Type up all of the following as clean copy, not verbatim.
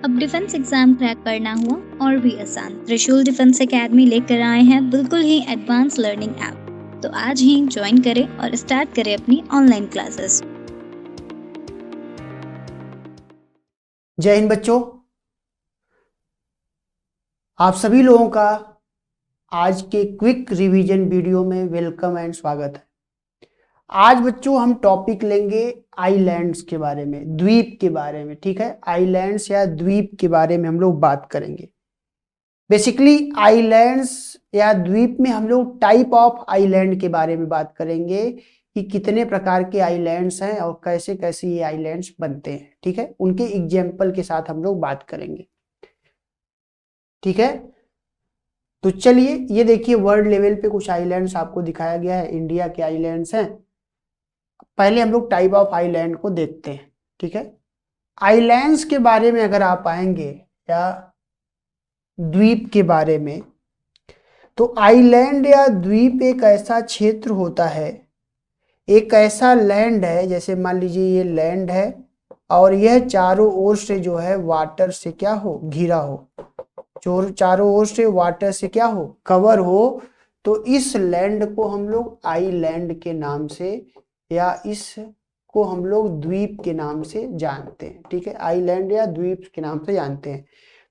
अब defence exam crack करना हुआ और भी आसान। त्रिशूल डिफेंस एकेडमी लेकर आए हैं बिल्कुल ही एडवांस लर्निंग ऐप। तो आज ही ज्वाइन करें और स्टार्ट करें अपनी ऑनलाइन क्लासेस। जय हिंद बच्चों, आप सभी लोगों का आज के क्विक रिवीजन वीडियो में वेलकम एंड स्वागत है। आज बच्चों हम टॉपिक लेंगे आइलैंड्स के बारे में, द्वीप के बारे में। ठीक है, आइलैंड्स या द्वीप के बारे में हम लोग बात करेंगे। बेसिकली आइलैंड्स या द्वीप में हम लोग टाइप ऑफ आइलैंड के बारे में बात करेंगे कि कितने प्रकार के आइलैंड्स हैं और कैसे कैसे ये आइलैंड्स बनते हैं। ठीक है, उनके एग्जाम्पल के साथ हम लोग बात करेंगे। ठीक है, तो चलिए ये देखिए, वर्ल्ड लेवल पे कुछ आइलैंड्स आपको दिखाया गया है। इंडिया के आइलैंड्स हैं। पहले हम लोग टाइप ऑफ आइलैंड को देखते हैं। ठीक है, आइलैंड्स के बारे में अगर आप आएंगे या द्वीप के बारे में, तो आइलैंड या द्वीप एक ऐसा क्षेत्र होता है, एक ऐसा लैंड है, जैसे मान लीजिए ये लैंड है और यह चारों ओर से जो है वाटर से क्या हो, घिरा हो, जो चारों ओर से वाटर से क्या हो, कवर हो। तो इस लैंड को हम लोग आइलैंड के नाम से या इसको हम लोग द्वीप के नाम से जानते हैं। ठीक है, आइलैंड या द्वीप के नाम से जानते हैं।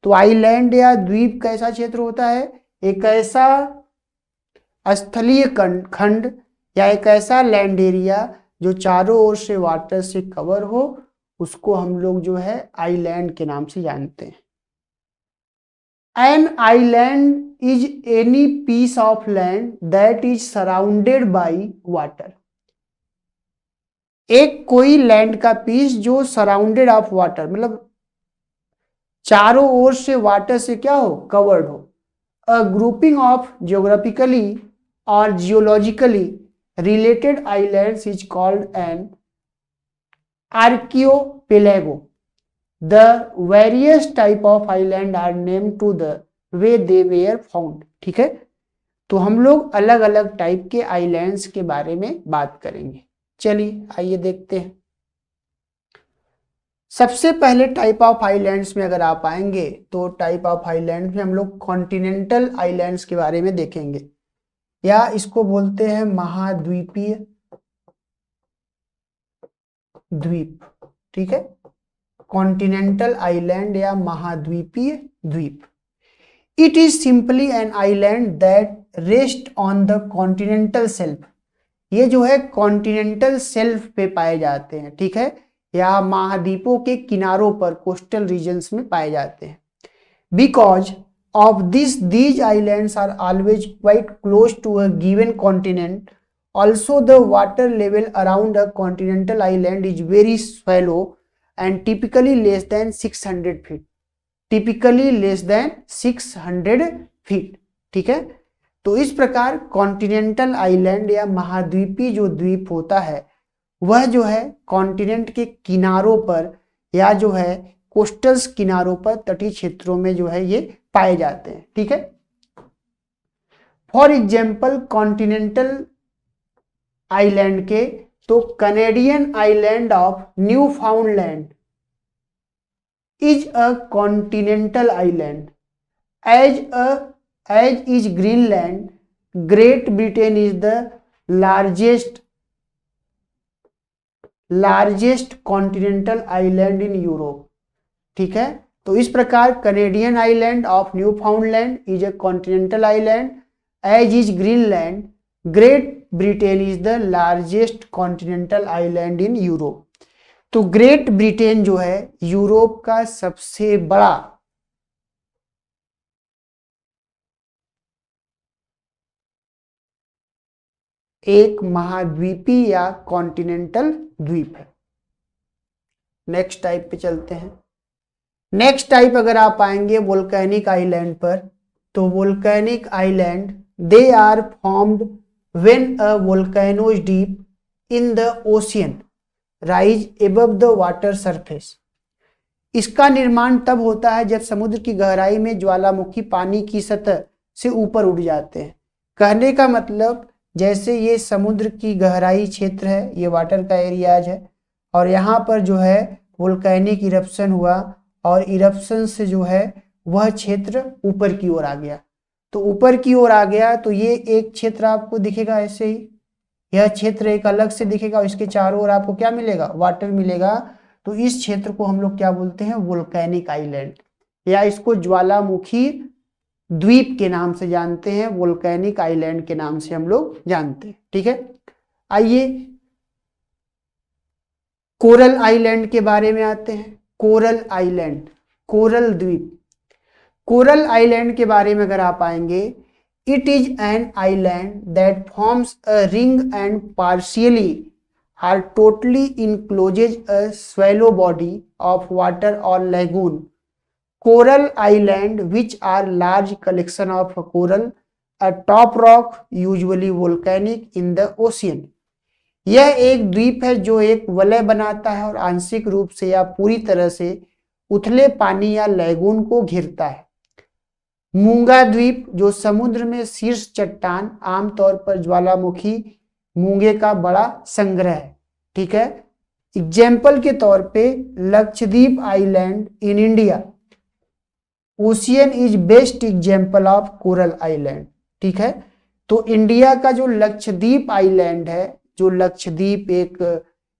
तो आइलैंड या द्वीप कैसा क्षेत्र होता है, एक ऐसा स्थलीय खंड या एक ऐसा लैंड एरिया जो चारों ओर से वाटर से कवर हो, उसको हम लोग जो है आइलैंड के नाम से जानते हैं। An island is any piece of land that is surrounded by water. एक कोई लैंड का पीस जो सराउंडेड ऑफ वाटर, मतलब चारों ओर से वाटर से क्या हो, कवर्ड हो। अ ग्रुपिंग ऑफ जियोग्राफिकली और geologically related islands is called an archipelago. The various type of island are named to the way they were found. ठीक है, तो हम लोग अलग अलग टाइप के आइलैंड्स के बारे में बात करेंगे। चलिए आइए देखते हैं। सबसे पहले टाइप ऑफ आइलैंड्स में अगर आप आएंगे तो टाइप ऑफ आइलैंड में हम लोग कॉन्टिनेंटल आइलैंड्स के बारे में देखेंगे, या इसको बोलते हैं महाद्वीपीय द्वीप। ठीक है, कॉन्टिनेंटल आइलैंड या महाद्वीपीय द्वीप। It is simply N island that rest on the continental self. ये जो है कॉन्टिनेंटल सेल्फ पे पाए जाते हैं। ठीक है, या महाद्वीपों के किनारों पर, कोस्टल रीजन्स में पाए जाते हैं। Because of this these islands are always quite close to a given continent. Also the water level around a continental island is very swallow and typically less than 600 feet. Typically less than 600 feet. ठीक है, तो इस प्रकार continental island या महाद्वीपीय जो द्वीप होता है, वह जो है कॉन्टिनेंट के किनारों पर या जो है कोस्टल्स किनारों पर, तटीय क्षेत्रों में जो है ये पाए जाते हैं। ठीक है, फॉर एग्जाम्पल कॉन्टिनेंटल आइलैंड के, तो Canadian island of Newfoundland is a continental island, as is Greenland. Great Britain is the largest continental island in Europe. ठीक है, तो इस प्रकार Canadian island of Newfoundland is a continental island, as is Greenland. Great Britain is the largest continental island in Europe. तो Great Britain जो है Europe का सबसे बड़ा एक महाद्वीपीय या कॉन्टिनेंटल द्वीप है। नेक्स्ट टाइप पे चलते हैं। नेक्स्ट टाइप अगर आप आएंगे वोल्केनिक आइलैंड पर, तो volcanic island they are formed when a volcano is deep in the ocean rise above the water surface. इसका निर्माण तब होता है जब समुद्र की गहराई में ज्वालामुखी पानी की सतह से ऊपर उठ जाते हैं। कहने का मतलब, जैसे ये समुद्र की गहराई क्षेत्र है, ये वाटर का एरियाज है, और यहाँ पर जो है वोल्केनिक इरप्शन हुआ और इरप्शन से जो है वह क्षेत्र ऊपर की ओर आ गया। तो ऊपर की ओर आ गया तो ये एक क्षेत्र आपको दिखेगा ऐसे ही, यह क्षेत्र एक अलग से दिखेगा और इसके चारों ओर आपको क्या मिलेगा, वाटर मिलेगा। तो इस क्षेत्र को हम लोग क्या बोलते हैं, वोल्केनिक आइलैंड, या इसको ज्वालामुखी द्वीप के नाम से जानते हैं, वोल्केनिक आइलैंड के नाम से हम लोग जानते हैं। ठीक है, आइए कोरल आइलैंड के बारे में आते हैं। कोरल आइलैंड, कोरल द्वीप। कोरल आइलैंड के बारे में अगर आप आएंगे, it is an island that forms a ring and partially or totally encloses a swallow body of water or lagoon. Coral island which are large collection of coral, a top rock usually volcanic in the ocean. यह एक द्वीप है जो एक वलय बनाता है और आंशिक रूप से या पूरी तरह से उथले पानी या लैगून को घेरता है। मूंगा द्वीप जो समुद्र में शीर्ष चट्टान, आमतौर पर ज्वालामुखी मूंगे का बड़ा संग्रह है। ठीक है, एग्जाम्पल के तौर पे Lakshadweep island in India, ocean is best example of coral island. ठीक है, तो इंडिया का जो लक्षद्वीप आइलैंड है, जो लक्षद्वीप एक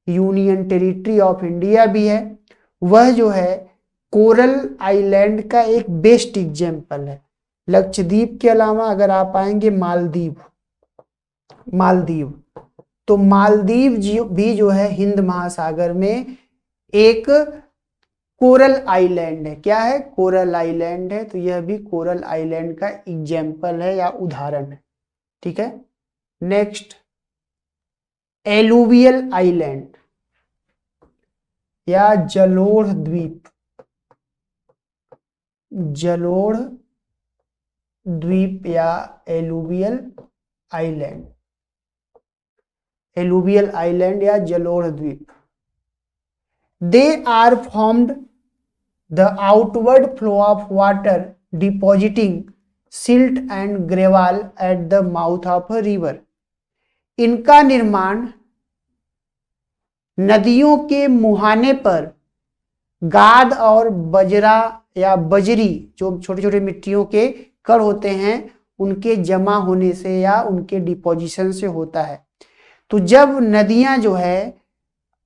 यूनियन टेरिटरी ऑफ इंडिया भी है, वह जो है कोरल आइलैंड का एक बेस्ट एग्जाम्पल है। लक्षद्वीप के अलावा अगर आप आएंगे मालदीव, मालदीव, तो मालदीव भी जो है हिंद महासागर में एक कोरल आइलैंड है। क्या है, कोरल आइलैंड है। तो यह भी कोरल आइलैंड का एग्जाम्पल है या उदाहरण है। ठीक है, नेक्स्ट एलुवियल आइलैंड या जलोढ़ द्वीप, जलोढ़ द्वीप या एलुवियल आइलैंड, एलुवियल आइलैंड या जलोढ़ द्वीप। They are formed the outward flow of water depositing silt and gravel at the mouth of a river. इनका निर्माण नदियों के मुहाने पर गाद और बजरा या बजरी, जो छोटे छोटे मिट्टियों के कण होते हैं, उनके जमा होने से या उनके डिपोजिशन से होता है। तो जब नदियां जो है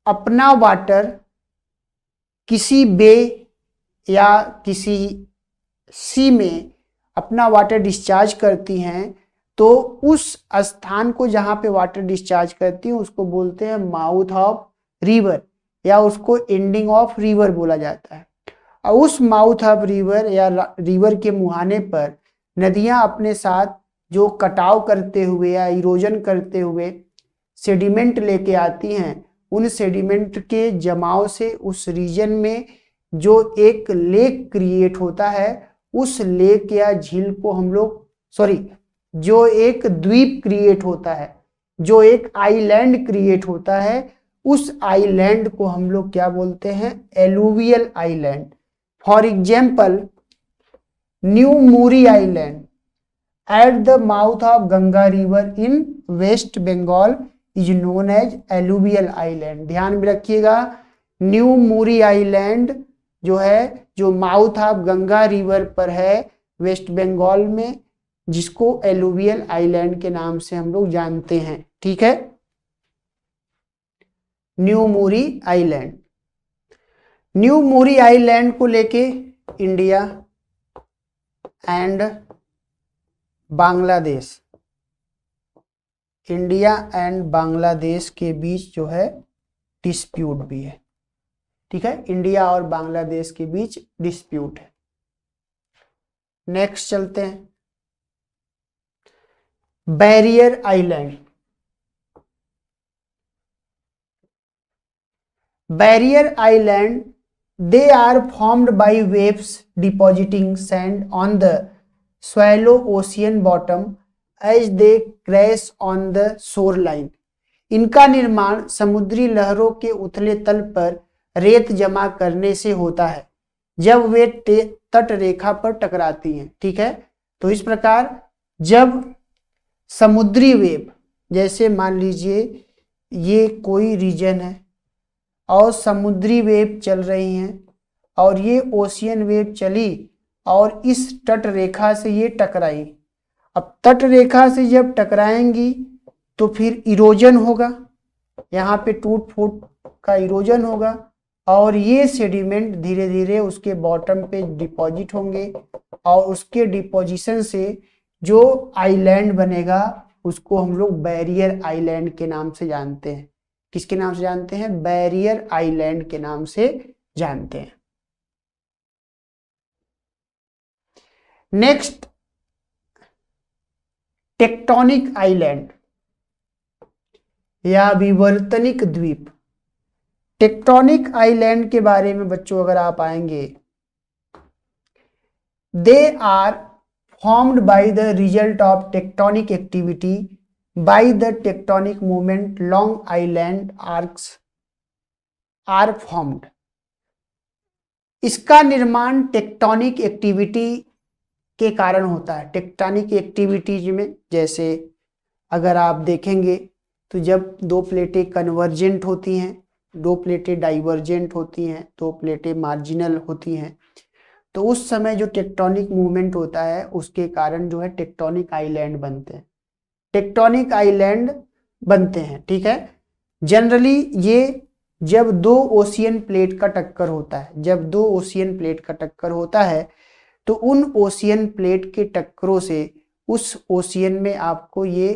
अपना वाटर किसी बे या किसी सी में अपना वाटर डिस्चार्ज करती हैं, तो उस स्थान को जहां पे वाटर डिस्चार्ज करती हैं उसको बोलते हैं माउथ ऑफ रिवर, या उसको एंडिंग ऑफ रिवर बोला जाता है। और उस माउथ ऑफ रिवर या रिवर के मुहाने पर नदियां अपने साथ जो कटाव करते हुए या इरोजन करते हुए सेडिमेंट लेके आती हैं, उन सेडिमेंट के जमाव से उस रीजन में जो एक लेक क्रिएट होता है, उस लेक या झील को हम लोग जो एक द्वीप क्रिएट होता है, जो एक आइलैंड क्रिएट होता है, उस आइलैंड को हम लोग क्या बोलते हैं, alluvial island. For example New Moore island at the mouth of Ganga river in West Bengal is known as alluvial island. ध्यान में रखिएगा, न्यू मूरी आइलैंड जो है, जो माउथ ऑफ गंगा रिवर पर है वेस्ट बंगाल में, जिसको एलुवियल आइलैंड के नाम से हम लोग जानते हैं। ठीक है, new Moore island. New Moore island को लेके India and Bangladesh, India and Bangladesh के बीच जो है डिस्प्यूट भी है। ठीक है, इंडिया और बांग्लादेश के बीच डिस्प्यूट है। नेक्स्ट चलते हैं, barrier island. Barrier island, they are formed by waves depositing sand on the shallow ocean bottom as they crash on the shoreline. इनका निर्माण समुद्री लहरों के उथले तल पर रेत जमा करने से होता है जब वे तट रेखा पर टकराती हैं। ठीक है, तो इस प्रकार जब समुद्री वेव, जैसे मान लीजिए ये कोई रीजन है और समुद्री वेव चल रही हैं और ये ओशियन वेव चली और इस तट रेखा से ये टकराई। अब तट रेखा से जब टकराएंगी तो फिर इरोजन होगा, यहाँ पे टूट फूट का इरोजन होगा और ये सेडिमेंट धीरे धीरे उसके बॉटम पे डिपॉजिट होंगे और उसके डिपोजिशन से जो आइलैंड बनेगा उसको हम लोग बैरियर आइलैंड के नाम से जानते हैं। किसके नाम से जानते हैं? बैरियर आइलैंड के नाम से जानते हैं। नेक्स्ट, टेक्टोनिक आइलैंड या विवर्तनिक द्वीप। टेक्टोनिक आइलैंड के बारे में बच्चों अगर आप आएंगे, they are formed by the result of tectonic activity by the tectonic movement long island arcs are formed. इसका निर्माण टेक्टोनिक एक्टिविटी के कारण होता है। टेक्टोनिक एक्टिविटीज में जैसे अगर आप देखेंगे तो जब दो प्लेटें कन्वर्जेंट होती हैं, दो प्लेटें डाइवर्जेंट होती हैं, दो प्लेटें मार्जिनल होती हैं, तो उस समय जो टेक्टोनिक मूवमेंट होता है उसके कारण जो है टेक्टोनिक आइलैंड बनते हैं। टेक्टोनिक आइलैंड बनते हैं, ठीक है। जनरली ये जब दो ओशियन प्लेट का टक्कर होता है, जब दो ओशियन प्लेट का टक्कर होता है तो उन ओशियन प्लेट के टक्करों से उस ओशियन में आपको ये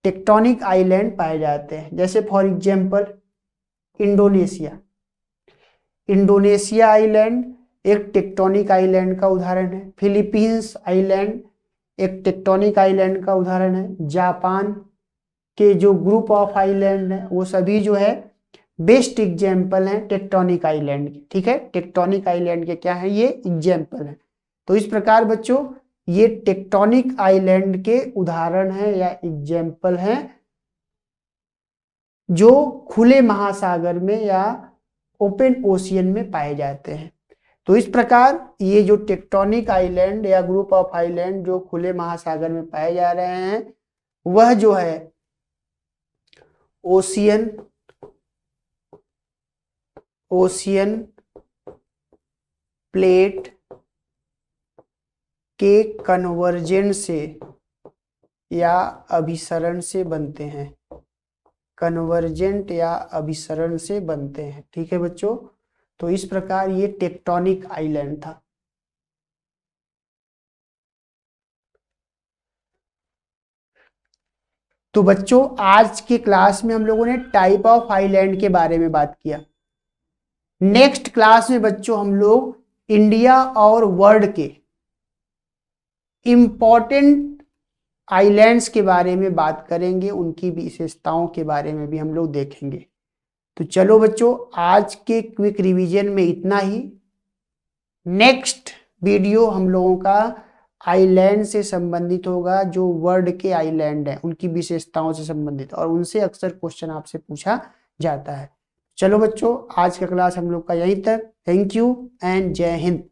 टेक्टोनिक आइलैंड पाए जाते हैं। जैसे for example Indonesia, Indonesia island एक टेक्टोनिक आइलैंड का उदाहरण है। फिलीपींस आइलैंड एक टेक्टोनिक आइलैंड का उदाहरण है। जापान के जो ग्रुप ऑफ आइलैंड है वो सभी जो है बेस्ट एग्जाम्पल हैं टेक्टोनिक आइलैंड के, ठीक है। टेक्टोनिक आइलैंड के क्या है? ये एग्जाम्पल है। तो इस प्रकार बच्चों ये टेक्टोनिक आइलैंड के उदाहरण हैं या एग्जाम्पल हैं जो खुले महासागर में या ओपन ओशियन में पाए जाते हैं। तो इस प्रकार ये जो टेक्टोनिक आइलैंड या ग्रुप ऑफ आइलैंड जो खुले महासागर में पाए जा रहे हैं वह जो है ओशियन प्लेट के कन्वर्जेंस से या अभिसरण से बनते हैं, कन्वर्जेंट या अभिसरण से बनते हैं, ठीक है बच्चों। तो इस प्रकार ये टेक्टोनिक आइलैंड था। तो बच्चों आज के क्लास में हम लोगों ने टाइप ऑफ आइलैंड के बारे में बात किया। नेक्स्ट क्लास में बच्चों हम लोग इंडिया और वर्ल्ड के इम्पॉर्टेंट आइलैंड्स के बारे में बात करेंगे, उनकी विशेषताओं के बारे में भी हम लोग देखेंगे। तो चलो बच्चों आज के क्विक रिवीजन में इतना ही। नेक्स्ट वीडियो हम लोगों का आइलैंड से संबंधित होगा, जो वर्ल्ड के आइलैंड हैं उनकी विशेषताओं से संबंधित, और उनसे अक्सर क्वेश्चन आपसे पूछा जाता है। चलो बच्चों आज का क्लास हम लोग का यहीं तक। थैंक यू एंड जय हिंद।